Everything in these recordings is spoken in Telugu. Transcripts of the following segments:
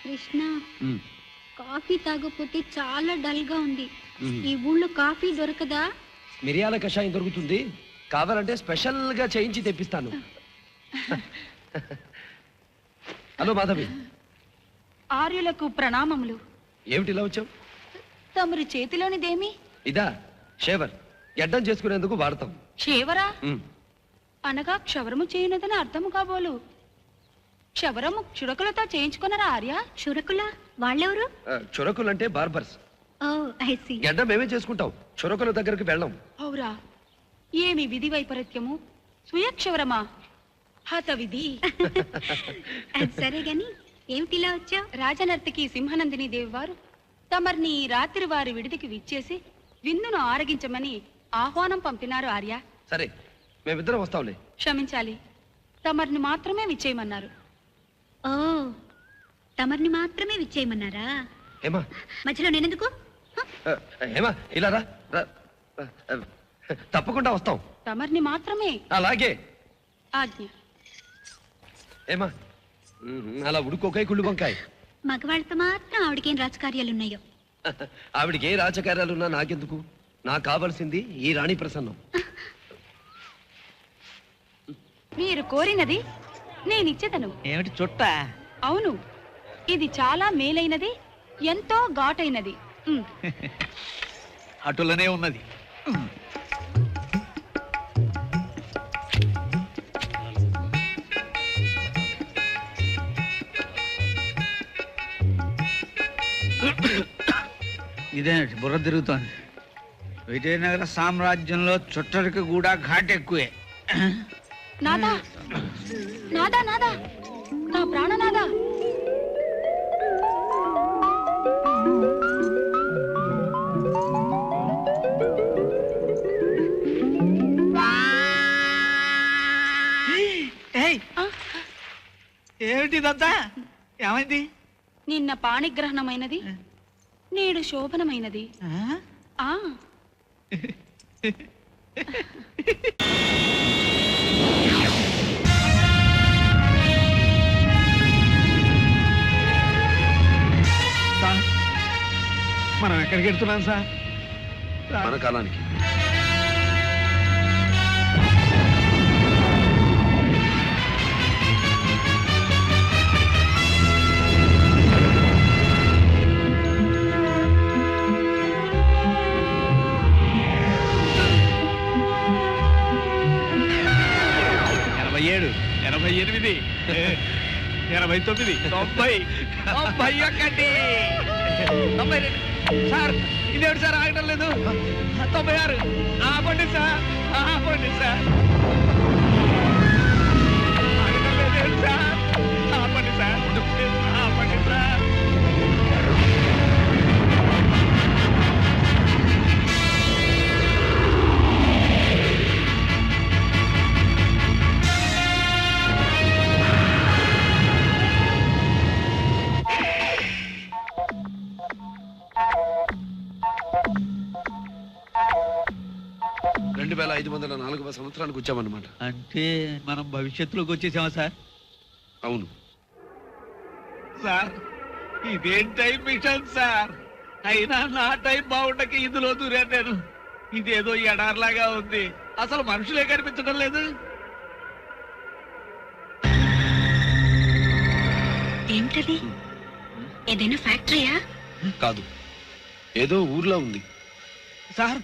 కృష్ణ, కాఫీ తాగకపోతే చాలా డల్ గా ఉంది. ఈ ఊళ్ళో కాఫీ దొరకదా? మిరియాల కషాయం దొరుకుతుంది, కావాలంటే స్పెషల్ గా చేయించి తెప్పిస్తాను. హలో మాధవి. ఆర్యులకు ప్రణామములు. ఏమిటి ఇలా వచ్చావు? తమరి చేతిలోనిదేమి? ఇదా షేవర్, గడ్డం చేసుకునేందుకు వాడతాం. షేవరా అనగా క్షవరము చేయనదని అర్థము కాబోలు. క్షవరము చురకులతో చేయించుకున్నారా ఆర్య? చురకులా? వాళ్ళెవరు? చురకులంటే బార్బర్స్. గడ్డం మేమే చేసుకుంటాం, చురకుల దగ్గరకు వెళ్ళాం. అవురా, ఏమి విధి వైపరీత్యము! స్వయక్షవరమా? హత విధి. సరే గాని ఏమిటిలా వచ్చావు? రాజనర్తకి సింహనందిని దేవి వారు తమర్ని రాత్రి వారి విడిదికి విచ్చేసి విందును ఆరగించమని ఆహ్వానం పంపినారు ఆర్య. సరే, మేమిద్దరం వస్తాంలే. క్షమించాలి, తమర్ని మాత్రమే విచ్చేయమన్నారు. ఓ, తమర్ని మాత్రమే విచ్చేయమన్నారా? ఏమా మధ్యలో నేనెందుకు? ఏమా ఇలా రా. తప్పకుండా వస్తాం. తమర్ని మాత్రమే. అలాగే. ఆజ్ఞ. ఏమా అలా ఉడుకోకాయ కుళ్ళు వంకాయ. మగవాళ్ళతో మాత్రం ఆవిడకేం రాజకార్యాలున్నాయో. ఆవిడికి ఏ రాజకార్యాలున్నా నాకెందుకు? నాకు కావలసింది ఈ రాణి ప్రసన్నం. మీరు కోరినది నేనిచ్చేదను. ఏమిటి చుట్ట? అవును, ఇది చాలా మేలైనది, ఎంతో ఘాటైనది. అటులనే ఉన్నది. ఇదేమిటి బుర్ర తిరుగుతోంది? విజయనగర సామ్రాజ్యంలో చుట్టరికి కూడా ఘాట్ ఎక్కువే. నాదా, నాదా, నాదా, నా ప్రాణనాదా! ఏమిటిదంతా? ఏమైంది? నిన్న పాణిగ్రహణమైనది, నేడు శోభనమైనది. ఆ మనం ఎక్కడికి వెళ్తున్నాం సార్? మన కాలానికి. ఎనభై 89, 89, 90, 91, 92. సార్ ఇదేమిటి సార్ ఆగటం లేదు? 96. ఆపండి సార్, ఆపండి సార్, ఆగటం లేదు సార్, ఆపండి సార్, ఆపండి సార్. సంవత్సరానికి వచ్చామన్నమాట. అంటే మనం భవిష్యత్తులోకి వచ్చేసామా సార్? అవును సార్, ఇదేం టైం మిషన్ సార్? అయినా నా టైం బాగుండక ఇందులో దూరాను నేను. ఇదేదో ఎడార్లాగా ఉంది, అసలు మనుషులే కనిపించడం లేదు. ఏంటది? ఏదైనా ఫ్యాక్టరీయా? కాదు, ఏదో ఊర్లో ఉంది. సార్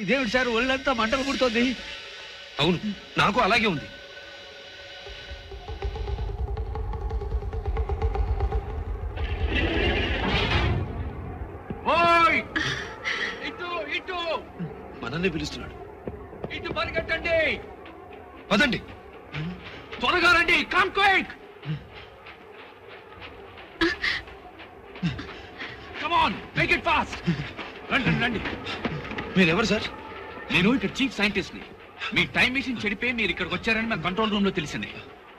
ఇదేమిటి సార్, ఒళ్ళంతా మంటలు పుడుతోంది. అవును, నాకు అలాగే ఉంది. మనల్ని పిలుస్తున్నాడు. ఇటు పరిగెట్టండి, పదండి, త్వరగా రండి, come quick, come on, make it fast. రండి రండి. మీరెవరు సార్? నేను ఇక్కడ చీఫ్ సైంటిస్ట్ ని. మీ టైం మిషన్ చెడిపోయి మీరు ఇక్కడికి వచ్చారని మా కంట్రోల్ రూమ్ లో తెలిసింది.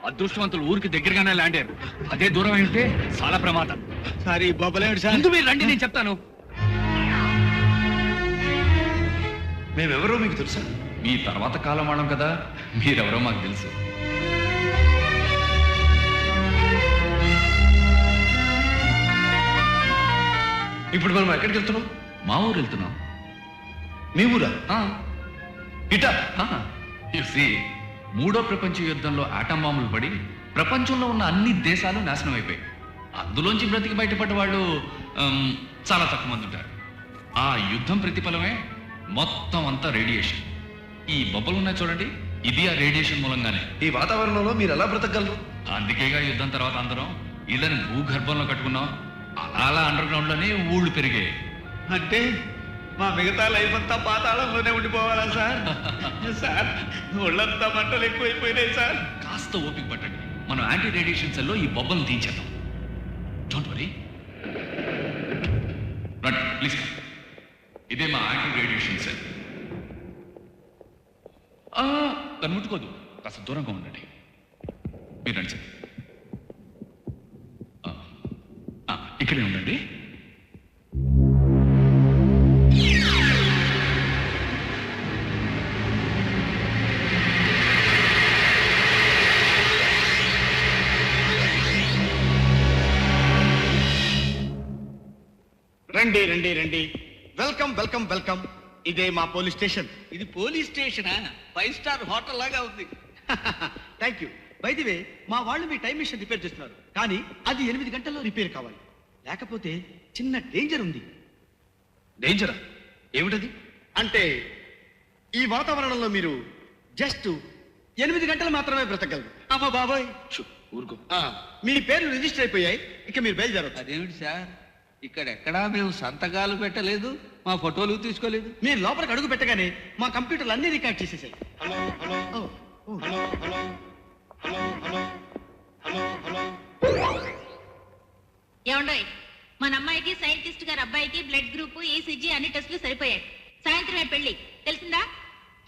అదృష్టవంతులు ఊరికి దగ్గరగానే ల్యాండ్ అయ్యారు. అదే దూరం అయితే చాలా ప్రమాదం. సారీ బొబ్బలేడు సార్. ముందు మీరు రండి, నేను చెప్తాను. మేమెవరో మీకు తెలుసా? మీ తర్వాత కాలం వాళ్ళం కదా, మీరెవరో మాకు తెలుసు. ఇప్పుడు మనం ఎక్కడికి వెళ్తున్నాం? మా ఊరు వెళ్తున్నాం. మీ ఊరా? ఇటా? మూడో ప్రపంచ యుద్ధంలో ఆటం బాంబులు పడి ప్రపంచంలో ఉన్న అన్ని దేశాలు నాశనం అయిపోయాయి. అందులోంచి బ్రతికి బయటపడ్డ వాళ్ళు చాలా తక్కువ మంది ఉంటారు. ఆ యుద్ధం ప్రతిఫలమే మొత్తం అంతా రేడియేషన్. ఈ బొబ్బలు ఉన్నాయి చూడండి, ఇది ఆ రేడియేషన్ మూలంగానే. ఈ వాతావరణంలో మీరు ఎలా బ్రతకగలరు? అందుకేగా యుద్ధం తర్వాత అందరం ఇళ్ళని భూగర్భంలో కట్టుకున్నాం. అలా అండర్ గ్రౌండ్ లోనే ఊళ్ళు పెరిగాయి. అంటే మా మిగతా లైఫ్ అంతా పాతాళంలోనే ఉండిపోవాలా సార్? సార్ ఒళ్ళంతా మంటలు ఎక్కువైపోయినాయి సార్. కాస్త ఓపిక పట్టండి, మనం యాంటీ రేడియేషన్ సెల్లో ఈ బొబ్బలను తీయించేద్దాం. డోంట్ వరీ, రండి ప్లీజ్. ఇదే మా యాంటీ రేడియేషన్ సెల్. దాన్ని ముట్టుకోదు, కాస్త దూరంగా ఉండండి. మీరు రండి సార్, ఇక్కడే ఉండండి. రండి రండి రండి, వెల్కమ్ వెల్కమ్ వెల్కమ్. ఇదే మా పోలీస్ స్టేషన్. ఇది పోలీస్ స్టేషనా? 5 స్టార్ హోటల్ లాగా ఉంది. Thank you. By the way, మా వాళ్ళు మీ టైం మిషన్ రిపేర్ చేస్తున్నారు, కానీ అది 8 గంటల్లో రిపేర్ కావాలి, లేకపోతే చిన్న డేంజర్ ఉంది. డేంజరా? ఏమిటది? అంటే ఈ వాతావరణంలో మీరు జస్ట్ 8 గంటలు మాత్రమే బ్రతకగలరు. అమ్మా బాబాయ్, ఊరుకో. మీ పేర్లు రిజిస్టర్ అయిపోయాయి, ఇక మీరు బయలుదేరవచ్చు. అదేమిటి సార్, ఇక్కడెక్కడా మేము సంతకాలు పెట్టలేదు, మా ఫోటోలు తీసుకోలేదు. మీరు లోపలికి అడుగు పెట్టగానే మా కంప్యూటర్లు అన్ని రికార్డ్ చేసేసాయి. ఏమండోయ్, మన అమ్మాయికి సైంటిస్ట్ గారి అబ్బాయికి బ్లడ్ గ్రూప్, ఈసీజీ అన్ని టెస్టులు సరిపోయాయి. సాయంత్రమే పెళ్లి, తెలిసిందా?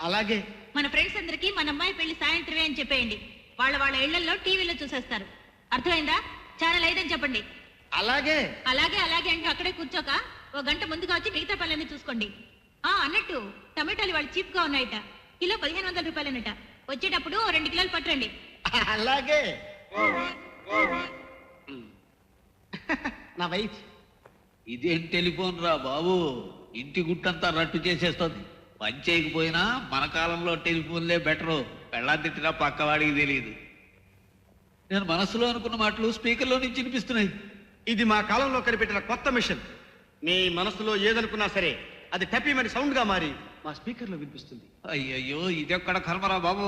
అలాగే. మన ఫ్రెండ్స్ అందరికి మన అమ్మాయి పెళ్లి సాయంత్రమే అని చెప్పేయండి. వాళ్ళ ఇళ్లలో టీవీలో చూసేస్తారు. అర్థమైందా? ఛానల్ 5 అని చెప్పండి. అలాగే అలాగే అలాగే అంటే అక్కడే కూర్చోక 1 గంట ముందుగా వచ్చి మిగతా పనులన్నీ చూసుకోండి. అన్నట్టు టమాటాలు వాళ్ళు చీప్ గా ఉన్నాయట, కిలో 1500 రూపాయలనట. వచ్చేటప్పుడు 2 కిలోలు పట్టరండి. అలాగే. నా వైఫ్. ఇదేం టెలిఫోన్ రా బాబు, ఇంటి గుట్టంతా రట్టు చేసేస్తుంది. పని చేయకపోయినా మన కాలంలో టెలిఫోన్లే బెటరు. పెళ్ళాం తిట్టినా పక్కవాడికి తెలియదు. నేను మనసులో అనుకున్న మాటలు స్పీకర్లో నుంచి వినిపిస్తున్నాయి. ఇది మా కాలంలో కనిపెట్టిన కొత్త మిషన్. మీ మనసులో ఏదనుకున్నా సరే అది టపీమని సౌండ్ గా మారి మా స్పీకర్ లో వినిపిస్తుంది. అయ్యయ్యో, ఇదెక్కడ కర్మరా బాబు,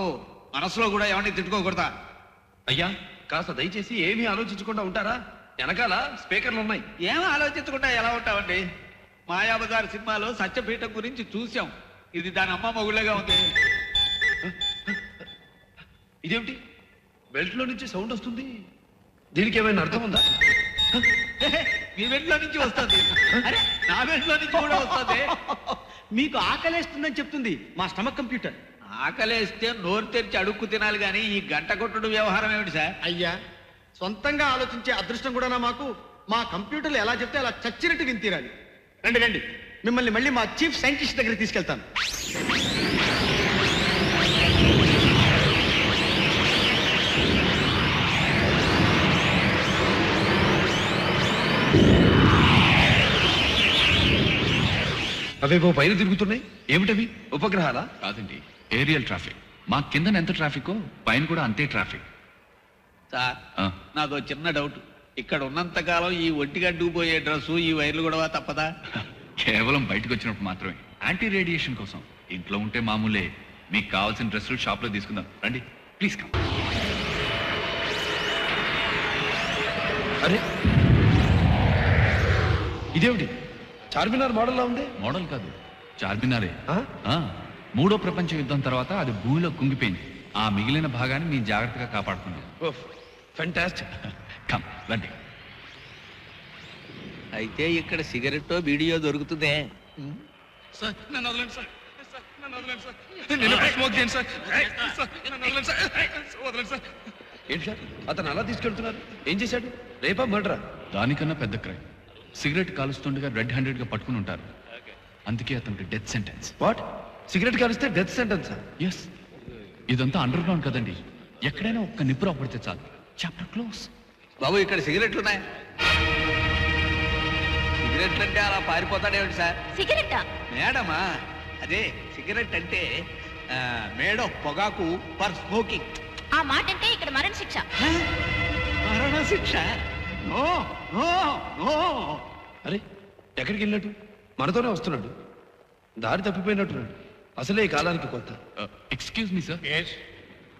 మనసులో కూడా ఎవరిని తిట్టుకోకూడదా? అయ్యా, కాస్త దయచేసి ఏమీ ఆలోచించకుండా ఉంటారా? వెనకాల స్పీకర్లు ఉన్నాయి. ఏం ఆలోచించకుండా ఎలా ఉంటామండి? మాయాబజార్ సినిమాలో సత్యపీఠం గురించి చూసాం. ఇది దాని అమ్మ మొగుళ్ళగా ఉంది. ఇదేమిటి, బెల్ట్ లో నుంచి సౌండ్ వస్తుంది? దీనికి ఏమైనా అర్థం ఉందా? మీ బెల్ట్లో నుంచి వస్తుంది. అరే, నా బెల్ట్లో నుంచి కూడా వస్తుంది. మీకు ఆకలేస్తుందని చెప్తుంది మా స్టమక్ కంప్యూటర్. ఆకలేస్తే నోరు తెరిచి అడుక్కు తినాలి కానీ ఈ గంట కొట్టుడు వ్యవహారం ఏమిటి సార్? అయ్యా, సొంతంగా ఆలోచించే అదృష్టం కూడా మాకు. మా కంప్యూటర్లు ఎలా చెప్తే అలా చచ్చినట్టు విని తీరాలి. రండి రండి, మిమ్మల్ని మళ్ళీ మా చీఫ్ సైంటిస్ట్ దగ్గరికి తీసుకెళ్తాను. అవేవో పైన తిరుగుతున్నాయి, ఏమిటవి? ఉపగ్రహాలా? కాదండి, ఏరియల్ ట్రాఫిక్. మా కింద ఎంత ట్రాఫిక్, పైన కూడా అంతే ట్రాఫిక్. సార్, నాదో చిన్న డౌట్. ఇక్కడ ఉన్నంత కాలం ఈ ఒంటిగడ్డుకు పోయే డ్రెస్సు, ఈ వైర్లు కూడా తప్పదా? కేవలం బయటకు వచ్చినప్పుడు మాత్రమే, యాంటీ రేడియేషన్ కోసం. ఇంట్లో ఉంటే మామూలే. మీకు కావాల్సిన డ్రెస్సులు షాప్ లో తీసుకుందాం, రండి ప్లీజ్ కమ్. అరే, ఇదేమిటి చార్మినార్ మోడల్లా ఉంది? మోడల్ కాదు, చార్మినారే. ఆ? మూడో ప్రపంచ యుద్ధం తర్వాత అది భూమిలో కుంగిపోయింది. ఆ మిగిలిన భాగాన్ని మేము జాగ్రత్తగా కాపాడుకున్నాం. ఫెంటాస్టిక్. కమ్ రండి. అయితే ఇక్కడ సిగరెట్ వీడియో దొరుకుతుందే. సార్ నన్ను వదలండి సార్, నన్ను వదలండి సార్, నేను స్మోక్ చేయండి సార్, నన్ను వదలండి సార్, వదలండి సార్. ఏంటి సార్, అతను అలా తీసుకెళ్తున్నారు? ఏం చేశాడు? రేపా మర్డరా? దానికన్నా పెద్ద క్రైమ్. సిగరెట్ కాలుస్తుండగా రెడ్ హ్యాండెడ్ గా పట్టుకుని ఉంటారు. అందుకే అతనికి డెత్ సెంటెన్స్. వాట్? సిగరెట్ కాలిస్తే డెత్ సెంటెన్స్? ఎస్. ఇదంతా అండర్ గ్రౌండ్ కదండి, ఎక్కడైనా ఒక్క నిప్పు పడితే చాలు, చాప్టర్ క్లోజ్. బాబు, ఇక్కడ సిగరెట్లు ఉన్నాయి. సిగరెట్ అంటే అలా పారిపోతాడేమిటి సార్? సిగరెట్టా? మేడమా? అదే సిగరెట్ అంటే మేడం పొగాకు ఫర్ స్మోకింగ్. ఆ మాట అంటే ఇక్కడ మరణ శిక్ష. మరణ శిక్ష? No no no. అరే ఎక్కడికి వెళ్ళినట్టు? మనతోనే వస్తున్నాడు. దారి తప్పిపోయినట్టున్నాడు. అసలే ఈ కాలానికి కొత్త. ఎక్స్క్యూజ్ మీ సార్,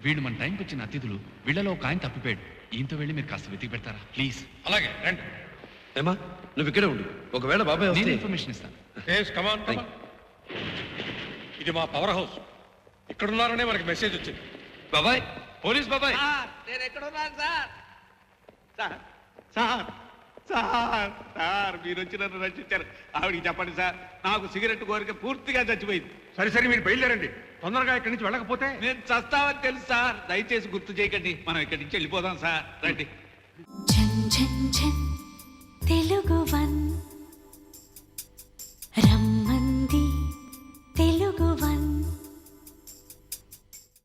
వీళ్ళు మన టైంకి వచ్చిన అతిథులు. వీళ్ళలో ఒక ఆయన తప్పిపోయాడు. ఈయంతో వెళ్ళి మీరు కాస్త వెతికి పెడతారా ప్లీజ్? అలాగే రండి. ఏమా నువ్వు ఇక్కడే ఉండు. ఒకవేళ బాబాయ్ నేను వస్తే ఇన్ఫర్మేషన్ ఇస్తాను. ఇది మా పవర్ హౌస్. ఇక్కడున్నారనే మనకి మెసేజ్ వచ్చింది. బాబాయ్, పోలీస్ బాబాయ్. నేను ఎక్కడున్నాను sir? Sir sir sir sir మీరు వచ్చి నన్ను రక్షించారు. ఆవిడికి చెప్పండి సార్, నాకు సిగరెట్ కోరిక పూర్తిగా చచ్చిపోయింది. సరే సరే మీరు బయలుదేరండి. తొందరగా ఇక్కడి నుంచి వెళ్ళకపోతే నేను చస్తావని తెలుసు సార్. దయచేసి గుర్తు చేయకండి. మనం ఇక్కడి నుంచి వెళ్ళిపోదాం సార్. రండి. ఝన్ ఝన్ ఝన్ తెలుగు వన్